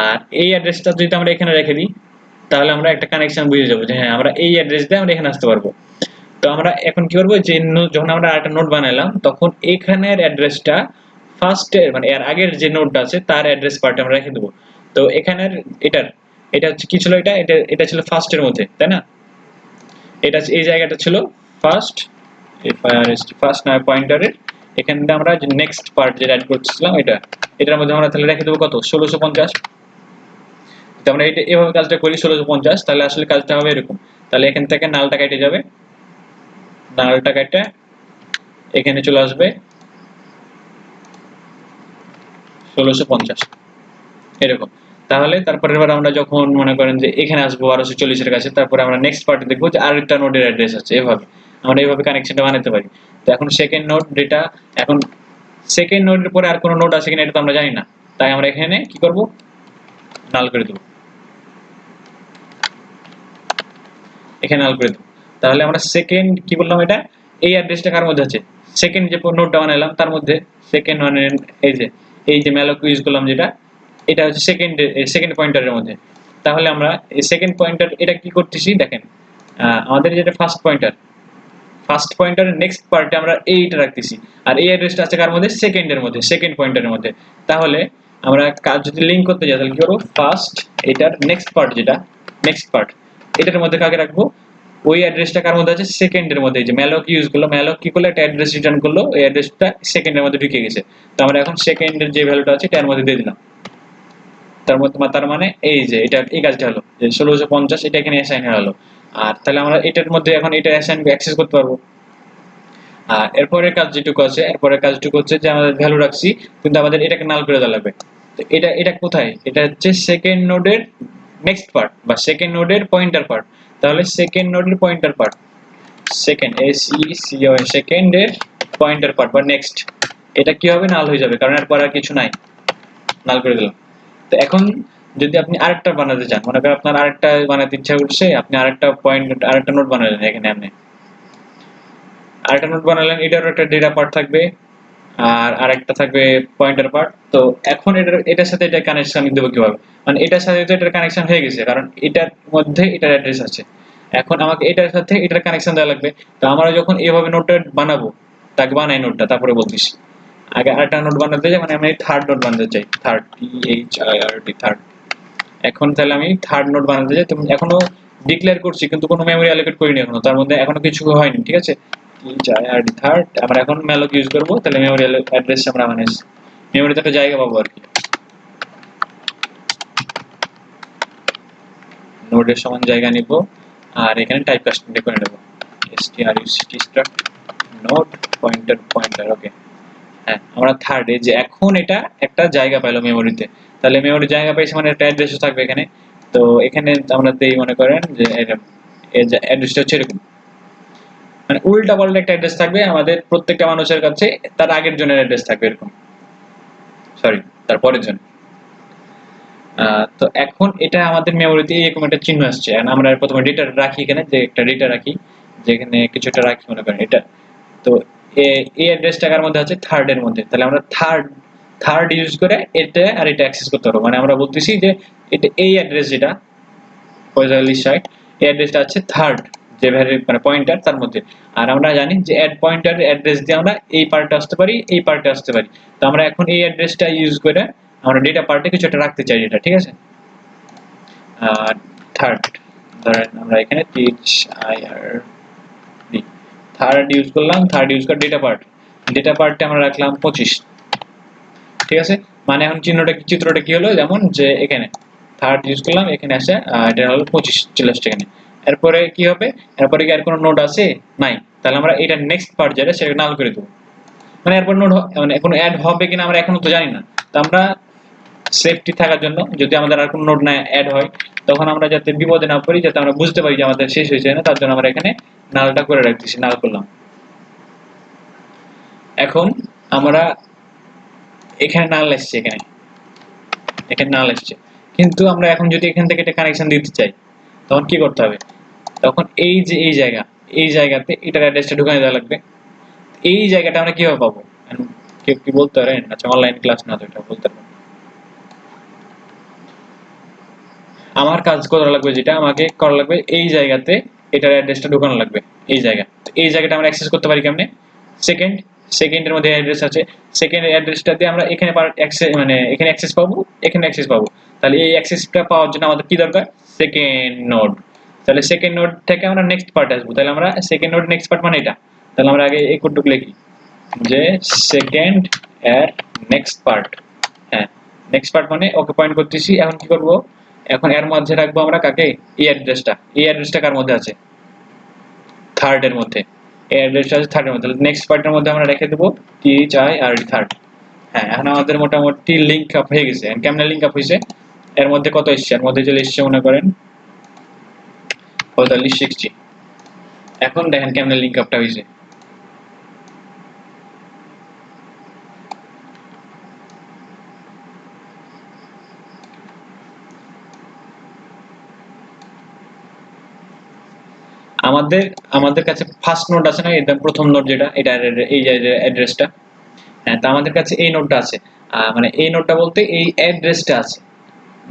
আর এই অ্যাড্রেসটা যদি আমরা এখানে রেখে দিই, তাহলে আমরা একটা কানেকশন বুঝে যাবো যে হ্যাঁ আমরা এই অ্যাড্রেস দিয়ে আমরা এখানে আসতে পারবো। তো আমরা এখন কি করবো, যে যখন আমরা আরেকটা নোট বানাইলাম, তখন এখানের অ্যাড্রেসটা ফার্স্টের মানে এর আগের যে নোটটা আছে তার অ্যাড্রেস পার্টে আমরা রেখে দেবো। তো এখানের এটার এটা হচ্ছে কি ছিল, এটা ছিল ফার্স্টের মধ্যে, তাই না? এটা এই জায়গাটা ছিল ফার্স্ট, ফার্স্ট না পয়েন্টারের এখানে আমরা যে নেক্সট পার্ট যেটা অ্যাড করছিলাম এটার মধ্যে আমরা তাহলে রেখে দেবো কত, 1650। তো আমরা এটা এভাবে কাজটা করি 1650, তাহলে আসলে কাজটা হবে এরকম। তাহলে এখান থেকে নালটা কেটে যাবে, নালটা কেটে এখানে চলে আসবে 1650 এরকম। তাহলে তারপরে এবার আমরা যখন মনে করেন যে এখানে আসবো 1240 এর কাছে, তারপরে আমরা নেক্সট পার্টে দেখবো যে আরেকটা নোডের অ্যাড্রেস আছে। এভাবে আমরা এইভাবে কানেকশনটা বানাতে পারি। তো এখন সেকেন্ড নোড ডেটা, এখন সেকেন্ড নোডের পরে আর কোনো নোড আছে কিনা এটা তো আমরা জানি না, তাই আমরা এখানে কি করব, নাল করে দেবো, এখানে নাল করে দেবো। তাহলে আমরা সেকেন্ড কি বললাম, এটা এই অ্যাড্রেসটা কার মধ্যে আছে, সেকেন্ড যে নোডটা বানাইলাম তার মধ্যে সেকেন্ড মানে এই যে ম্যালক ইউজ করলাম যেটা, এটা হচ্ছে সেকেন্ড পয়েন্টারের মধ্যে। তাহলে আমরা এই সেকেন্ড পয়েন্টার এটা কি করতেছি, দেখেন আমাদের যেটা ফার্স্ট পয়েন্টারের নেক্সট পার্টে আমরা এইটা রাখতেছি, আর এই অ্যাড্রেসটা আছে কার মধ্যে, সেকেন্ড পয়েন্টারের মধ্যে। তাহলে আমরা কাজ যদি লিংক করতে যাই, তাহলে কি করবো, ফার্স্ট এটার নেক্সট পার্ট যেটা নেক্সট পার্ট এটার মধ্যে কাকে রাখবো, ওই অ্যাড্রেসটা কার মধ্যে আছে, সেকেন্ডের মধ্যে। যে ম্যালক ইউজ করলো, ম্যালক কি করলো, একটা অ্যাড্রেস রিটার্ন করলো, এই অ্যাড্রেসটা সেকেন্ডের মধ্যে ঢুকে গেছে। তো আমরা এখন সেকেন্ডের যে ভ্যালুটা আছে এটার মধ্যে দিয়ে দিলাম। তার মানে এই যে এটা এই কাজটা হলো যে 1650 এটা এখানে অ্যাসাইন হয়ে গেল। আর তাহলে আমরা এটার মধ্যে এখন এটা অ্যাসাইন অ্যাক্সেস করতে পারবো। আর এরপরের কাজ যেটুকু আছে, এরপরের কাজটুকু হচ্ছে যে আমাদের ভ্যালু রাখছি, কিন্তু আমাদের এটাকে নাল করে দেওয়া লাগবে। তো এটা কোথায়? এটা হচ্ছে সেকেন্ড নোডের নেক্সট পার্ট বা সেকেন্ড নোডের পয়েন্টার পার্ট। তাহলে সেকেন্ড নোডের পয়েন্টার পার্ট, সেকেন্ড SECO সেকেন্ডের পয়েন্টার পার্ট বা নেক্সট, এটা কি হবে? নাল হয়ে যাবে, কারণ এরপর আর কিছু নাই, নাল করে দিলাম। তো এখন যদি আপনি আরেকটা বানাতে চান, মনে করেন আপনার আরেকটা বানাতে ইচ্ছা করছে, আপনি আরেকটা পয়েন্ট আরেকটা নোট বানালেন, এখানে আপনি আরেকটা নোট বানালেন, এটারও একটা ডেটা পার্ট থাকবে আর আরেকটা থাকবে পয়েন্টার পার্ট। তো এখন এটার সাথে এটা কানেকশন আমি দেবো কিভাবে? মানে এটার সাথে তো এটার কানেকশন হয়ে গেছে, কারণ এটার মধ্যে এটার অ্যাড্রেস আছে। এখন আমাকে এটার সাথে এটার কানেকশন দেওয়া লাগবে। তো আমরা যখন এভাবে নোটটা বানাবো, তাকে বানাই নোটটা, তারপরে বলতিস। আগে আরেকটা নোট বানাতে চাই, মানে আমি থার্ড নোট বানাতে চাই, থার্ড, THIRD, থার্ড। এখন তাহলে আমি থার্ড নোট বানাতে চাই, তো এখনো ডিক্লেয়ার করছি কিন্তু কোনো মেমোরি অ্যালোকেট করিনি এখনো, তার মধ্যে এখনো কিছু হয়নি, ঠিক আছে। THIRD, third. আমরা এখন malloc ইউজ করবো, তাহলে মেমোরি অ্যাড্রেস আমরা মানে মেমোরিতে একটা জায়গা পাবো আর কি। নোডের সমান জায়গা নিব, আর এখানে টাইপ কাস্টিং করে নেব, struct নোড পয়েন্টার, ওকে। হ্যাঁ, আমরা থার্ড, এই যে এখন এটা একটা জায়গা পাইলো মেমোরিতে, তাহলে মেমোরি জায়গা পাইছে মানে একটা অ্যাড্রেসও থাকবে এখানে। তো এখানে আমরা দেই, মনে করেন যে এই যে অ্যাড্রেসটা হচ্ছে এরকম, মানে উল্টা পাল্টা একটা অ্যাড্রেস থাকবে আমাদের প্রত্যেকটা মানুষের কাছে, তার আগের জনের অ্যাড্রেস থাকবে এরকম, সরি, তার পরের জন। তো এখন এটা আমাদের মেমোরিতে এরকম একটা চিহ্ন আসছে, আর আমরা প্রথমে ডেটা রাখি এখানে, যে একটা ডেটা রাখি, যেখানে কিছু একটা রাখি, মনে করেন এটা। তো এই অ্যাড্রেসটা কার মধ্যে আছে? থার্ড এর মধ্যে। তাহলে আমরা থার্ড থার্ড ইউজ করে এটা আর এটা অ্যাক্সেস করতে পারবো, মানে আমরা বলতেছি যে এটা এই অ্যাড্রেস যেটা 4560, এই অ্যাড্রেসটা আছে থার্ড, যে ভ্যারি মানে পয়েন্টার তার মধ্যে। আর আমরা জানি যে অ্যাড পয়েন্টার অ্যাড্রেস দিয়ে আমরা এই পার্টে আসতে পারি, এই পার্টে আসতে পারি। তো আমরা এখন এই অ্যাড্রেসটা ইউজ করে আমরা ডেটা পার্টে কিছু একটা রাখতে চাই, এটা ঠিক আছে। থার্ড, ধরেন আমরা এখানে THIRD, থার্ড ইউজ করলাম, থার্ড ইউজ করে ডেটা পার্টে আমরা রাখলাম 25, ঠিক আছে। মানে এখন চিত্রটা কি হলো, যেমন যে এখানে থার্ড ইউজ করলাম, এখানে আসে এটা হলো 25 চলে আসছে এখানে। এরপরে কি হবে? এরপরে কি আর কোনো নোড আছে? নাই। তাহলে আমরা এটা নেক্সট পার্ট যেটা, সেটা নাল করে দেবো। মানে এরপর নোড মানে কোনো অ্যাড হবে কিনা আমরা এখনো তো জানি না। তো আমরা সেফটি থাকার জন্য, যদি আমাদের আর কোনো নোড না অ্যাড হয়, তখন আমরা যাতে বিপদে না পড়ি, যাতে আমরা বুঝতে পারি যে আমাদের শেষ হয়েছে না, তার জন্য আমরা এখানে নালটা করে রাখতেছি, নাল করলাম। এখন আমরা এখানে নাল এসছে, এখানে এখানে নাল এসছে, কিন্তু আমরা এখন যদি এখান থেকে একটা কানেকশন দিতে চাই, তখন কি করতে হবে? তখন এই যে এই জায়গাতে এটার অ্যাড্রেসটা ঢুকানো দেওয়া লাগবে। এই জায়গাটা আমরা কিভাবে পাবো? কেউ কি বলতে পারেন? আচ্ছা, অনলাইন ক্লাস না তো, এটা বলতে পারবেন। আমার কাজ করা লাগবে, যেটা আমাকে করা লাগবে, এই জায়গাতে এটার অ্যাড্রেসটা ঢুকানো লাগবে, এই জায়গা। এই জায়গাটা আমরা অ্যাক্সেস করতে পারি কেমনে? সেকেন্ড সেকেন্ডের মধ্যে অ্যাড্রেস আছে, সেকেন্ড অ্যাড্রেসটাতে আমরা এখানে অ্যাক্সেস, মানে এখানে অ্যাক্সেস পাবো, এখানে অ্যাক্সেস পাবো। তাহলে এই অ্যাক্সেসটা পাওয়ার জন্য আমাদের কি দরকার? Second node. তাহলে সেকেন্ড নোড থেকে আমরা নেক্সট পার্ট আসবো, তাহলে আমরা সেকেন্ড নোড নেক্সট পার্ট মানে এটা। তাহলে আমরা আগে এই কোডটুকু লিখি, যে সেকেন্ড এর নেক্সট পার্ট। হ্যাঁ, নেক্সট পার্ট মানে ওকে পয়েন্ট করতেছি। এখন কি করব? এখন এর মধ্যে রাখবো আমরা কাকে? এই অ্যাড্রেসটা। এই অ্যাড্রেসটা কার মধ্যে আছে? থার্ড এর মধ্যে। এই অ্যাড্রেসটা আছে থার্ড এর মধ্যে। নেক্সট পার্টের মধ্যে আমরা রেখে দেবো THIRD, থার্ড। হ্যাঁ, এখন আমাদের মোটামুটি লিঙ্ক আপ হয়ে গেছে। কেমনে লিঙ্ক আপ হয়েছে? এর মধ্যে কত এসছে? এর মধ্যে চলে এসছে, মনে করেন 4560। এখন দেখেন কেমনে লিঙ্ক আপটা হয়েছে। আমাদের আমাদের কাছে ফার্স্ট নোড আছে না, একদম প্রথম নোড যেটা, এটা এই যে অ্যাড্রেসটা। হ্যাঁ, তা আমাদের কাছে এই নোডটা আছে। মানে এই নোডটা বলতে এই অ্যাড্রেসটা আছে,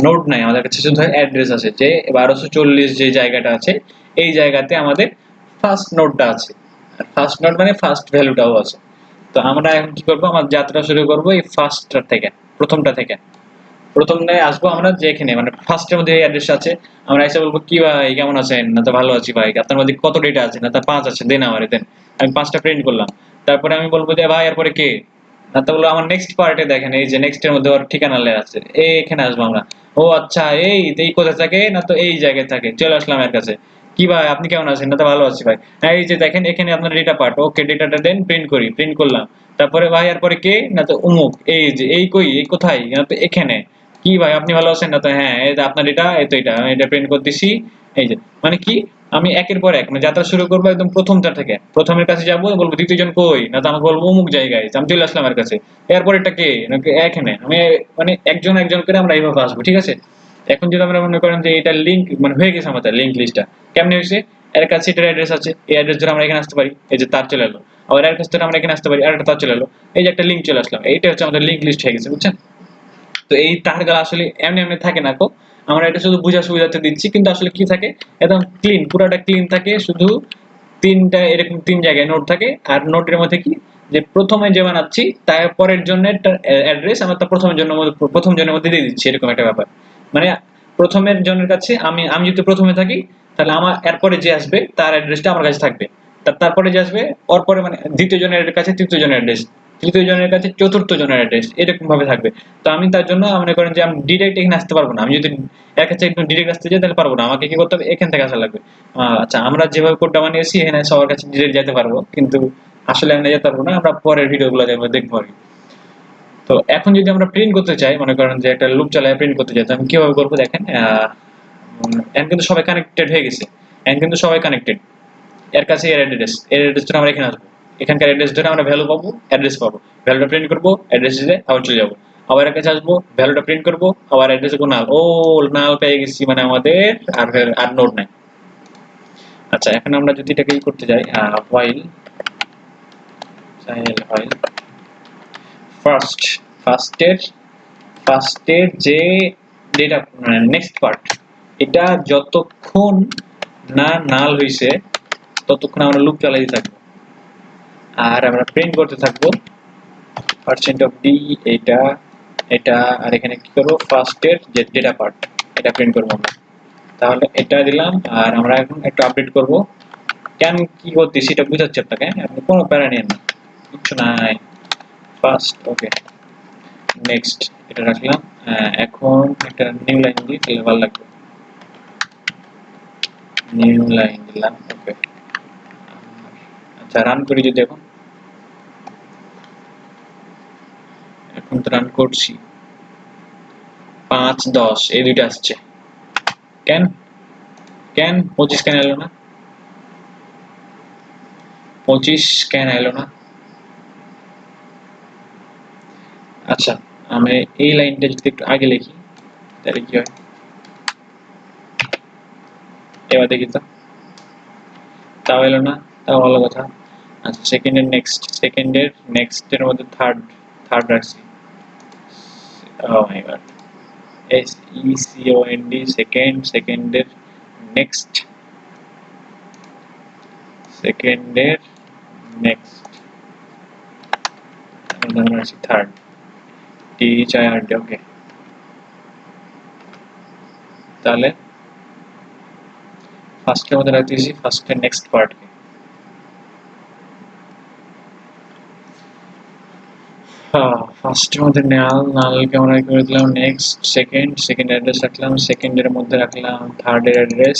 নোড নাই আমাদের কাছে, শুধু অ্যাড্রেস আছে, যে 1240 যে জায়গাটা আছে, এই জায়গাতে আমাদের ফার্স্ট নোডটা আছে। আর ফার্স্ট নোড মানে ফার্স্ট ভ্যালুটাও আছে। তো আমরা এখন কি করবো? আমার যাত্রা শুরু করবো এই ফার্স্টটা থেকে, প্রথমটা থেকে। প্রথমে আসবো আমরা যেখানে মানে ফার্স্টের মধ্যে এই অ্যাড্রেস আছে, আমরা এসে বলবো, কি ভাই কেমন আছেন? না তো ভালো আছি ভাই। আপনার মধ্যে কত ডেটা আছে? না তো 5 আছে, দেন আমারে দেন। আমি 5টা প্রিন্ট করলাম। তারপরে আমি বলবো যে ভাই এরপরে কে? না তো বলবো আমার নেক্সট পার্টে দেখেন, এই যে নেক্সট এর মধ্যে ওর ঠিকানা লেখা আছে, এখানে আসবো আমরা। ও আচ্ছা, এই কোথায় থাকে? না তো এই জায়গায় থাকে, চলে আসলাম এর কাছে। কি ভাই আপনি কেমন আছেন? না তো ভালো আছি ভাই। এই যে দেখেন এখানে আপনার ডেটা পার্ট। ওকে ডেটাটা দেন, প্রিন্ট করি। প্রিন্ট করলাম। তারপরে ভাই এরপরে কে? না তো অমুক। এই যে এই কই? এই কোথায়? না তো এখানে। কি ভাই আপনি ভালো আছেন? না তো হ্যাঁ, এই যে আপনার ডেটা, এই তো এটা। আমি এটা প্রিন্ট করতেছি। এই যে মানে কি আমি একের পর এক মানে যাত্রা শুরু করবো একদম প্রথমটা থেকে। প্রথমের কাছে যাবো বলবো দ্বিতীয় জন কই? না তো আমাকে বলবো অমুক জায়গায়। আমি চলে আসলাম এর কাছে। এরপর এটা কে? নাকি এখানে। আমি মানে একজন একজন করে আমরা এইভাবে আসবো। ঠিক আছে? এখন যদি আমরা মনে করেন যে এটা লিঙ্ক মানে হয়ে গেছে আমাদের লিঙ্ক লিস্টটা। কেমনে হয়েছে? এর কাছে এটার অ্যাড্রেস আছে। এই অ্যাড্রেস ধরে আমরা এখানে আসতে পারি। এই যে তার চলে এলো। আবার এর কাছে ধরে আমরা এখানে আসতে পারি। আরেকটা তার চলে এলো। এই যে একটা লিঙ্ক চলে আসলাম। এইটা হচ্ছে আমাদের লিঙ্ক লিস্ট হয়ে গেছে। বুঝছেন? তো এই তারগুলো আসলে এমনি এমনি থাকে না কো। আমরা এটা শুধু বোঝার সুবিধার্থে দিচ্ছি কিন্তু আসলে কি থাকে একদম ক্লিন পুরাটা ক্লিন থাকে শুধু তিনটা এরকম তিন জায়গায় নোট থাকে আর নোটের মধ্যে কি যে প্রথমে যে বানাচ্ছি তার পরের জন্য অ্যাড্রেস আমরা তার প্রথমের জন্য প্রথম জনের মধ্যে দিয়ে দিচ্ছি এরকম একটা ব্যাপার মানে প্রথমের জনের কাছে আমি আমি যদি প্রথমে থাকি তাহলে আমার এরপরে যে আসবে তার অ্যাড্রেসটা আমার কাছে থাকবে তারপরে যে আসবে ওর পরে মানে দ্বিতীয় জনের কাছে তৃতীয় জনের অ্যাড্রেস তৃতীয় জনের কাছে চতুর্থ জনের অ্যাড্রেস এরকম ভাবে থাকবে তো আমি তার জন্য মনে করেন যে আমি ডিরেক্ট এখানে আসতে পারবো না আমি যদি এর কাছে একদম ডিরেক্ট আসতে যাই তাহলে পারবো না আমাকে কি করতে হবে এখান থেকে আসা লাগবে আচ্ছা আমরা যেভাবে কোডটা বানিয়েছি এখানে সবার কাছে ডিরেক্ট যেতে পারবো কিন্তু আসলে আমরা যেতে পারবো না আমরা পরের ভিডিওগুলো দেখবো আর কি। তো এখন যদি আমরা প্রিন্ট করতে চাই মনে করেন যে একটা লুপ চালায় প্রিন্ট করতে চাই তো আমি কিভাবে করবো দেখেন এখন কিন্তু সবাই কানেক্টেড হয়ে গেছে এখন কিন্তু সবাই কানেক্টেড এর কাছে এর অ্যাড্রেস ধরে আমরা এখানে আসবো এখানকার অ্যাড্রেস ধরে আমরা ভ্যালু পাবো অ্যাড্রেস পাবো ভ্যালুটা প্রিন্ট করবো অ্যাড্রেস দিলে আবার চলে যাবো আবার এর কাছে আসবো ভ্যালুটা প্রিন্ট করবো আবার অ্যাড্রেস নাল ও নাল পেয়ে গেছি মানে আমাদের আর আর নোড নাই আচ্ছা এখন আমরা যদি এটাকে করতে যাই while while ফার্স্ট ফার্স্টের ফার্স্টের যে ডেটা নেক্সট পার্ট এটা যতক্ষণ না নাল হইছে ততক্ষণ আমরা লুপ চালাতে থাকবো আর আমরা প্রিন্ট করতে থাকবো পার্সেন্ট অফ ডি এটা এটা আর এখানে কি করবো ফার্স্টের যে ডেটা পার্ট এটা প্রিন্ট করবো আমরা তাহলে এটা দিলাম আর আমরা এখন একটু আপডেট করব কেন কি করতেছি এটা বুঝাচ্ছি আপনাকে আপনি কোনো প্যারা নেন না কিছু নাই ফার্স্ট ওকে নেক্সট এটা রাখলাম এখন একটা নিউ লাইন দিই তাহলে ভালো লাগবে নিউ লাইন দিলাম ওকে আচ্ছা রান করি যদি এখন এখন তো রান করছি 5 10 এই দুইটা আসছে কেন কেন 25 কেন এলো না 25 কেন এলো না আচ্ছা আমি এই লাইনটা যদি একটু আগে লিখি তাহলে কি হয় এবার দেখি তো তাও এলো না তাও ভালো কথা আচ্ছা সেকেন্ডের নেক্সটের মধ্যে থার্ড থার্ড রাখছি oh my god S E C O N D সেকেন্ডের নেক্সট সেকেন্ডের নেক্সট আমরা রাখছি third T H I R D okay তাহলে ফার্স্টের মধ্যে রাখতেছি ফার্স্টের নেক্সট পার্টকে ফার্স্টের মধ্যে নালকে আমরা করে দিলাম নেক্সট সেকেন্ড অ্যাড্রেস রাখলাম সেকেন্ডের মধ্যে রাখলাম থার্ডের অ্যাড্রেস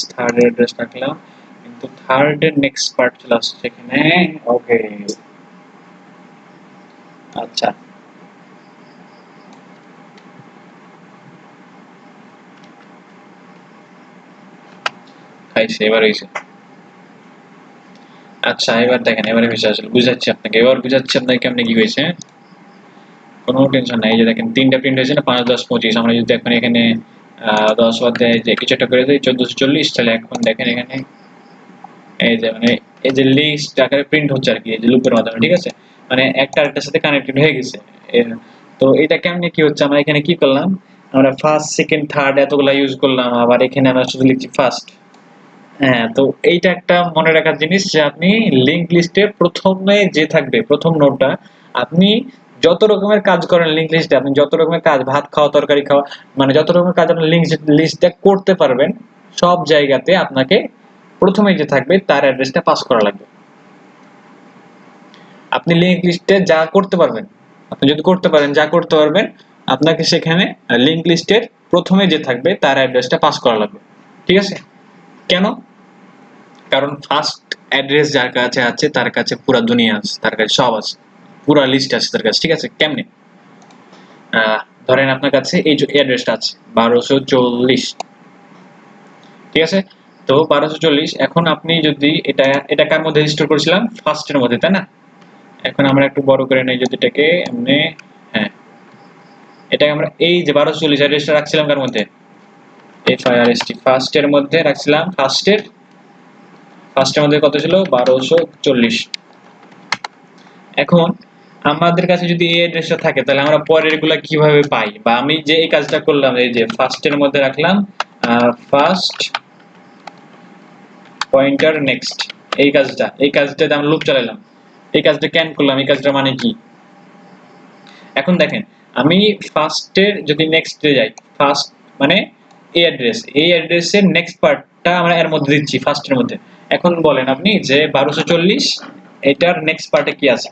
রাখলাম কিন্তু থার্ডের নেক্সট পার্ট চলে আসছে এখানে ওকে আচ্ছা খাইছে এবার হয়েছে আচ্ছা এবার দেখেন এবারে হয়েছে আসলে বুঝাচ্ছি আপনাকে এবার বুঝাচ্ছি আপনাকে কেমনে কি হয়েছে কোনো টেনশন নাই এই যে দেখেন তিনটা প্রিন্ট হয়েছে না 5 10 25 আমরা যদি এখন এখানে 10 অধ্যায় যে কিছু একটা করে দিই 1440 তাহলে এখন দেখেন এখানে এই যে মানে এই যে লিস্ট আকারে প্রিন্ট হচ্ছে আর কি এই যে লুপের মাধ্যমে ঠিক আছে মানে একটা আরেকটার সাথে কানেক্টেড হয়ে গেছে তো এটা কেমনে কি হচ্ছে আমরা এখানে কি করলাম আমরা ফার্স্ট সেকেন্ড থার্ড এতগুলা ইউজ করলাম আবার এখানে আমরা শুধু লিখছি ফার্স্ট হ্যাঁ তো এইটা একটা মনে রাখার জিনিস যে আপনি লিংক লিস্টে প্রথমে যে থাকবে প্রথম নোটটা আপনি যত রকমের কাজ করেন লিংক লিস্টে আপনি যত রকমের কাজ ভাত খাওয়া তরকারি খাওয়া মানে যত রকমের কাজ আপনি লিংক লিস্টে করতে পারবেন সব জায়গাতে আপনাকে প্রথমে যে থাকবে তার অ্যাড্রেসটা পাস করা লাগবে আপনি লিংক লিস্টে যা করতে পারবেন আপনি যদি করতে পারেন যা করতে পারবেন আপনাকে সেখানে লিংক লিস্টের প্রথমে যে থাকবে তার অ্যাড্রেসটা পাস করা লাগবে ঠিক আছে কেন কারণ ফার্স্ট অ্যাড্রেস যার কাছে আছে তার কাছে পুরো দুনিয়া আছে, তার কাছে সব আছে, পুরো লিস্ট আছে তার কাছে। ঠিক আছে? কেমনে? ধরেন আপনার কাছে এই যে অ্যাড্রেসটা আছে 1240, ঠিক আছে? তো 1240, এখন আপনি যদি এটা কার মধ্যে রেজিস্টার করেছিলাম? ফার্স্টের মধ্যে, তাই না? এখন আমরা একটু বড় করে নেই যদি এটাকে এমনি, হ্যাঁ, এটাকে আমরা এই যে 1240 অ্যাড্রেসটা রাখছিলাম কার মধ্যে? FIRST ফার্স্টের মধ্যে রাখছিলাম। ফার্স্টের মধ্যে কত ছিল? 1240। এখন আমাদের কাছে যদি এই অ্যাড্রেসটা থাকে তাহলে আমরা পরের গুলা কিভাবে পাই? বা আমি যে এই কাজটা করলাম, এই যে ফার্স্টের মধ্যে রাখলাম ফার্স্ট পয়েন্টার নেক্সট, এই কাজটাতে আমি লুপ চালালাম, এই কাজটা কেন করলাম, এই কাজটা মানে কি? এখন দেখেন, আমি ফার্স্টের যদি নেক্সটে যাই, ফার্স্ট মানে এই অ্যাড্রেসের নেক্সট পার্টটা আমরা এর মধ্যে দিচ্ছি ফার্স্টের মধ্যে। এখন বলেন আপনি যে 1240 এটার নেক্সট পার্টে কি আছে?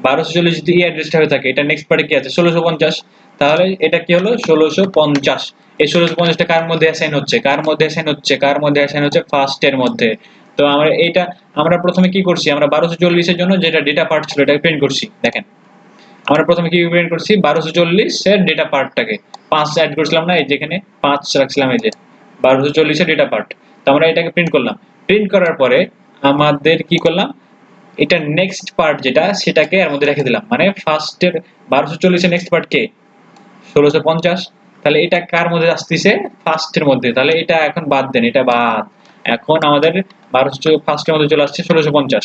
1240 যদি এই অ্যাড্রেসটা হয়ে থাকে, এটা নেক্সট পার্টে কি আছে? 1650। তাহলে এটা কি হলো? 1650। এই 1650টা কার মধ্যে অ্যাসাইন হচ্ছে? ফার্স্টের মধ্যে। তো আমরা প্রথমে কি করছি? আমরা 1240 এর জন্য যেটা ডেটা পার্ট ছিল এটাকে প্রিন্ট করছি। দেখেন, আমরা প্রথমে কি প্রিন্ট করছি? 1240 এর ডেটা পার্টটাকে 5 অ্যাড করছিলাম না, এই যেখানে 5 রাখছিলাম, এই যে 1240 এর ডেটা পার্ট। তো আমরা এটাকে প্রিন্ট করলাম। প্রিন্ট করার পরে আমাদের কি করলাম? এটা নেক্সট পার্ট যেটা, সেটাকে এর মধ্যে রেখে দিলাম। মানে ফার্স্টের 1240 এর নেক্সট পার্ট কে? 1650। তাহলে এটা কার মধ্যে আসতেছে? ফার্স্টের মধ্যে। তাহলে এটা এখন বাদ দেন, এটা বাদ। এখন আমাদের 1200 ফার্স্টের মধ্যে চলে আসছে 1650।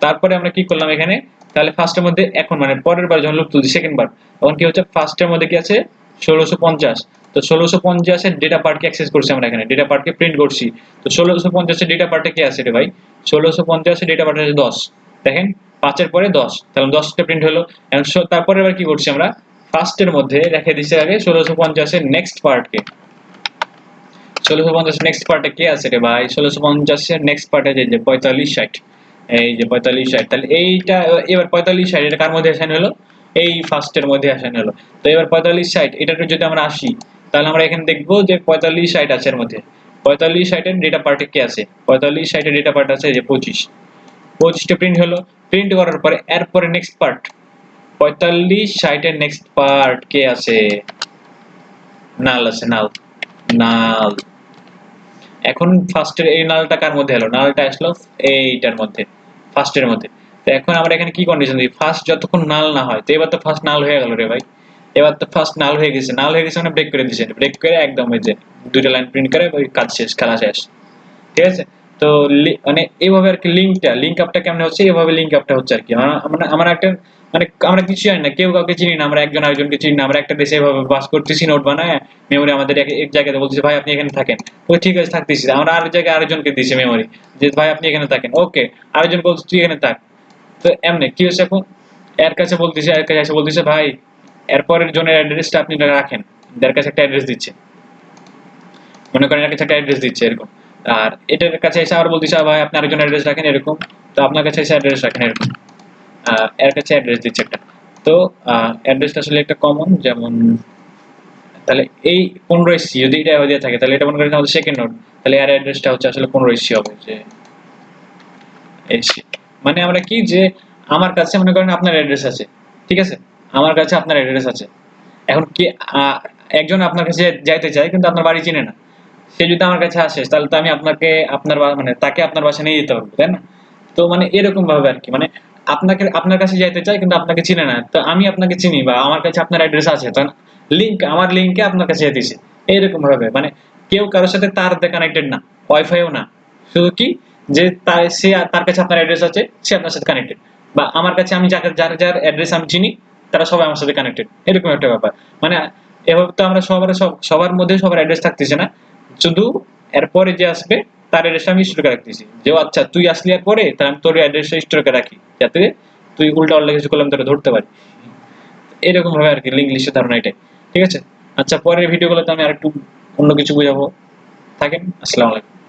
তারপরে আমরা কি করলাম এখানে? তাহলে ফার্স্টের মধ্যে এখন মানে পরের বার যখন লুপ তুলছি, সেকেন্ড বার, তখন কি হচ্ছে? ফার্স্টের মধ্যে কি আছে? 1650। তো 1650 এর ডেটা পার্টকে অ্যাক্সেস করছি আমরা, এখানে ডেটা পার্টকে প্রিন্ট করছি। তো 1650 এর ডেটা পার্টে কি আছে রে ভাই? 1650 এর ডেটা পার্টে আছে 10। দেখেন, 5 এর পরে 10, তাহলে 10 টা প্রিন্ট হলো। এখন তারপরে এবার কি করছি আমরা? ফার্স্টের মধ্যে রেখে দিছি আগে 1650 এর নেক্সট পার্টকে। 1650 নেক্সট পার্টে কে আছে রে ভাই? 1650 এর নেক্সট পার্টে যে 4560, এই যে 4560। তাহলে এইটা এবার 4560 এটা কার মধ্যে অ্যাসাইন হলো? এই ফার্স্টের মধ্যে অ্যাসাইন হলো। তো এবার 4560 এটাতে যদি আমরা আসি, তাহলে আমরা এখানে দেখবো যে 4560 আছে এর মধ্যে। 4560 এর ডেটা পার্টে কে আছে? 4560 এর ডেটা পার্ট আছে যে 25। 25টা প্রিন্ট হলো। প্রিন্ট করার পরে এরপরে নেক্সট পার্ট 4560 এর নেক্সট পার্ট কে আছে? নাল আছে, নাল। এখন ফার্স্টের এই নালটা কার মধ্যে এলো? নালটা আসলো এইটার মধ্যে, ফার্স্টের মধ্যে। তো এখন আমরা এখানে কি কন্ডিশন দিই? ফার্স্ট যতক্ষণ নাল না হয়, তো এবার তো ফার্স্ট নাল হয়ে গেল রে ভাই। এবার তো ফার্স্ট নাল হয়ে গেছে, মানে ব্রেক করে দিয়েছে, ব্রেক করে একদম ওই যে দুইটা লাইন প্রিন্ট করে ওই কাজ শেষ, খেলা শেষ। ঠিক আছে? তো মানে এইভাবে আর কি লিঙ্ক আপটা কেমন হচ্ছে? এইভাবে লিঙ্ক আপটা হচ্ছে আর কি। আমরা একটা মানে আমরা কিছু জানি না, কেউ কাউকে চিনি না, আমরা একজন আরেকজনকে চিনি না, আমরা একটা দেশে এভাবে বাস করতেছি, নোট বানায় মেমোরি আমাদের এক জায়গাতে বলতেছে ভাই আপনি এখানে থাকেন, তো ঠিক আছে থাকতেছি। আমরা আরেক জায়গায় আরেকজনকে দিছি মেমোরি যে ভাই আপনি এখানে থাকেন, ওকে, আরেকজন বলছে তুই এখানে থাক। তো এমনি কি হচ্ছে এখন? এর কাছে বলতেছে, এর কাছে এসে বলতেছে ভাই এরপরের জনের অ্যাড্রেসটা আপনি রাখেন, এর কাছে একটা অ্যাড্রেস দিচ্ছে, মনে করেন এর কাছে একটা অ্যাড্রেস দিচ্ছে এরকম। আর এটার কাছে এসে আবার বলতেছে ভাই আপনি আরেকজন অ্যাড্রেস রাখেন এরকম, তো আপনার কাছে এসে অ্যাড্রেস রাখেন এরকম। এর কাছে অ্যাড্রেস দিচ্ছে একটা। তো অ্যাড্রেসটা আসলে একটা কমন, যেমন তাহলে এই 15SC যদি এটা দেওয়া থাকে, তাহলে এটা মনে করেন আমাদের সেকেন্ড নোড, তাহলে এর অ্যাড্রেসটা হচ্ছে আসলে 15SC হবে, যে এসি। মানে আমরা কি যে আমার কাছে মনে করেন আপনার অ্যাড্রেস আছে, ঠিক আছে? আমার কাছে আপনার অ্যাড্রেস আছে। এখন কি একজন আপনার কাছে যাইতে চায় কিন্তু আপনার বাড়ি চিনে না, সে যদি আমার কাছে আসে তাহলে তো আমি আপনাকে মানে তাকে আপনার বাসায় নিয়ে যেতে পারবো, তাই না? তো মানে এরকম ভাবে আর কি, মানে আপনার কাছে যাইতে চাই কিন্তু আপনাকে চিনে না, তো আমি আপনাকে চিনি বা আমার কাছে আপনার অ্যাড্রেস আছে, তো আমার লিঙ্কে আপনার কাছে যেতেছে। এইরকম ভাবে মানে কেউ কারোর সাথে তার কানেক্টেড না, ওয়াইফাইও না, শুধু কি যে তার কাছে আপনার অ্যাড্রেস আছে, সে আপনার সাথে কানেক্টেড, বা আমার কাছে আমি যার যার অ্যাড্রেস আমি চিনি তারা সবাই আমার সাথে কানেক্টেড, এরকম একটা ব্যাপার। মানে এভাবে তো আমরা সবার মধ্যে সবার অ্যাড্রেস থাকতেছে না, শুধু এরপরে যে আসবে তার অ্যাড্রেসটা আমি স্টোর করে রাখতেছি, যে আচ্ছা তুই আসলি আর পরে তাহলে আমি তোর অ্যাড্রেসটা স্টোর করে রাখি, যাতে তুই উল্টা পাল্টা কিছু করলে আমি তোরা ধরতে পারি। এরকম ভাবে আর কি লিঙ্ক লিস্টের ধারণা এটাই। ঠিক আছে? আচ্ছা, পরের ভিডিওগুলোতে আমি আরেকটু অন্য কিছু বুঝাবো। থাকেন। আসসালামু আলাইকুম।